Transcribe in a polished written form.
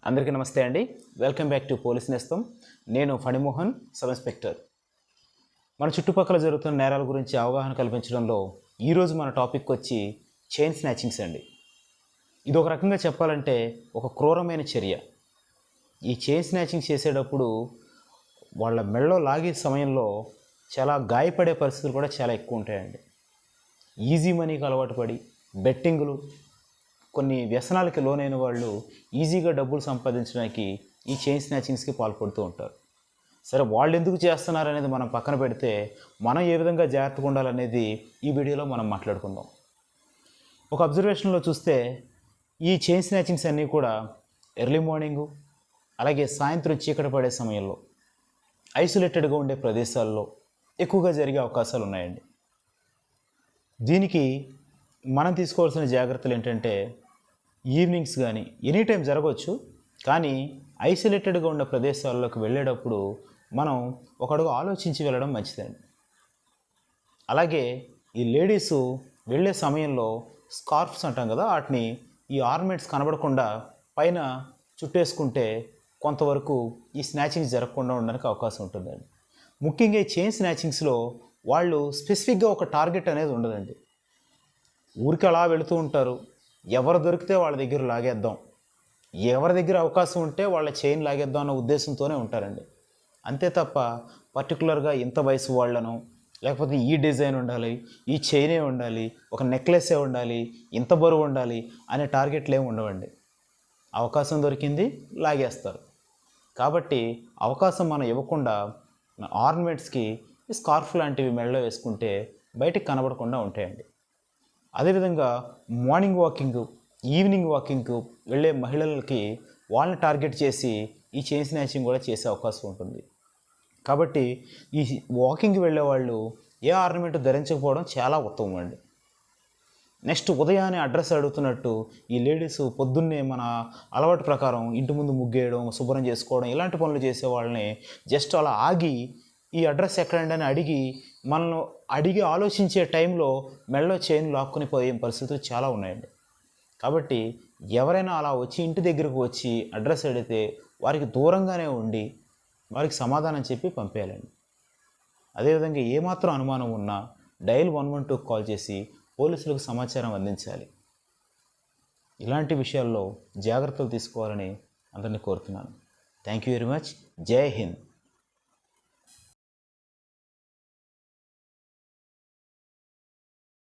అందరికీ నమస్తే అండి. వెల్కమ్ బ్యాక్ టు పోలీస్ నేస్తం. నేను ఫణిమోహన్, సబ్ ఇన్స్పెక్టర్. మన చుట్టుపక్కల జరుగుతున్న నేరాల గురించి అవగాహన కల్పించడంలో ఈరోజు మన టాపిక్ వచ్చి చైన్ స్నాచింగ్స్ అండి. ఇది ఒక రకంగా చెప్పాలంటే ఒక క్రూరమైన చర్య. ఈ చైన్ స్నాచింగ్ చేసేటప్పుడు వాళ్ళ మెడలో లాగే సమయంలో చాలా గాయపడే పరిస్థితులు కూడా చాలా ఎక్కువ ఉంటాయండి. ఈజీ మనీకి అలవాటు పడి బెట్టింగులు, కొన్ని వ్యసనాలకి లోనైన వాళ్ళు ఈజీగా డబ్బులు సంపాదించడానికి ఈ చైన్ స్నాచింగ్స్కి పాల్పడుతూ ఉంటారు. సరే, వాళ్ళు ఎందుకు చేస్తున్నారు అనేది మనం పక్కన పెడితే, మనం ఏ విధంగా జాగ్రత్తగా ఉండాలనేది ఈ వీడియోలో మనం మాట్లాడుకుందాం. ఒక అబ్జర్వేషన్లో చూస్తే ఈ చైన్ స్నాచింగ్స్ అన్నీ కూడా ఎర్లీ మార్నింగు, అలాగే సాయంత్రం చీకటి పడే సమయంలో ఐసోలేటెడ్గా ఉండే ప్రదేశాల్లో ఎక్కువగా జరిగే అవకాశాలు ఉన్నాయండి. దీనికి మనం తీసుకోవాల్సిన జాగ్రత్తలు ఏంటంటే, ఈవినింగ్స్ కానీ ఎనీ టైం జరగవచ్చు, కానీ ఐసోలేటెడ్గా ఉన్న ప్రదేశాల్లోకి వెళ్ళేటప్పుడు మనం ఒక అడుగు ఆలోచించి వెళ్ళడం మంచిదండి. అలాగే ఈ లేడీసు వెళ్ళే సమయంలో స్కార్ఫ్స్ అంటాం కదా, వాటిని ఈ ఆర్నమెంట్స్ కనబడకుండా పైన చుట్టేసుకుంటే కొంతవరకు ఈ స్నాచింగ్స్ జరగకుండా ఉండడానికి అవకాశం ఉంటుందండి. ముఖ్యంగా ఈ చైన్ స్నాచింగ్స్లో వాళ్ళు స్పెసిఫిక్గా ఒక టార్గెట్ అనేది ఉండదండి. ఊరికి అలా వెళుతూ ఉంటారు. ఎవరు దొరికితే వాళ్ళ దగ్గర లాగేద్దాం, ఎవరి దగ్గర అవకాశం ఉంటే వాళ్ళ చైన్ లాగేద్దాం అన్న ఉద్దేశంతోనే ఉంటారండి. అంతే తప్ప పర్టికులర్గా ఇంత వయసు వాళ్ళను, లేకపోతే ఈ డిజైన్ ఉండాలి, ఈ చైనే ఉండాలి, ఒక నెక్లెసే ఉండాలి, ఇంత బరువు ఉండాలి అనే టార్గెట్లు ఏమి ఉండవండి. అవకాశం దొరికింది లాగేస్తారు. కాబట్టి అవకాశం మనం ఇవ్వకుండా ఆర్నమెంట్స్కి స్కార్ఫ్ లాంటివి మెడలో వేసుకుంటే బయటికి కనబడకుండా ఉంటాయండి. అదేవిధంగా మార్నింగ్ వాకింగ్, ఈవినింగ్ వాకింగ్కు వెళ్ళే మహిళలకి వాళ్ళని టార్గెట్ చేసి ఈ చైన్ స్నాచింగ్ కూడా చేసే అవకాశం ఉంటుంది. కాబట్టి ఈ వాకింగ్కి వెళ్ళే వాళ్ళు ఏ ఆర్నమెంట్ ధరించకపోవడం చాలా ఉత్తమం అండి. నెక్స్ట్, ఉదయాన్నే అడ్రస్ అడుగుతున్నట్టు ఈ లేడీస్ పొద్దున్నే మన అలవాటు ప్రకారం ఇంటి ముందు ముగ్గేయడం, శుభ్రం చేసుకోవడం, ఇలాంటి పనులు చేసే వాళ్ళని జస్ట్ అలా ఆగి ఈ అడ్రస్ ఎక్కడండి అని అడిగి ఆలోచించే టైంలో మెడలో చైన్ లాక్కుని పోయే పరిస్థితులు చాలా ఉన్నాయండి. కాబట్టి ఎవరైనా అలా వచ్చి ఇంటి దగ్గరకు వచ్చి అడ్రస్ అడిగితే వారికి దూరంగానే ఉండి వారికి సమాధానం చెప్పి పంపేయాలండి. అదేవిధంగా ఏమాత్రం అనుమానం ఉన్నా డయల్ 112 కాల్ చేసి పోలీసులకు సమాచారం అందించాలి. ఇలాంటి విషయాల్లో జాగ్రత్తలు తీసుకోవాలని అందరినీ కోరుతున్నాను. Thank you very much. జై హింద్.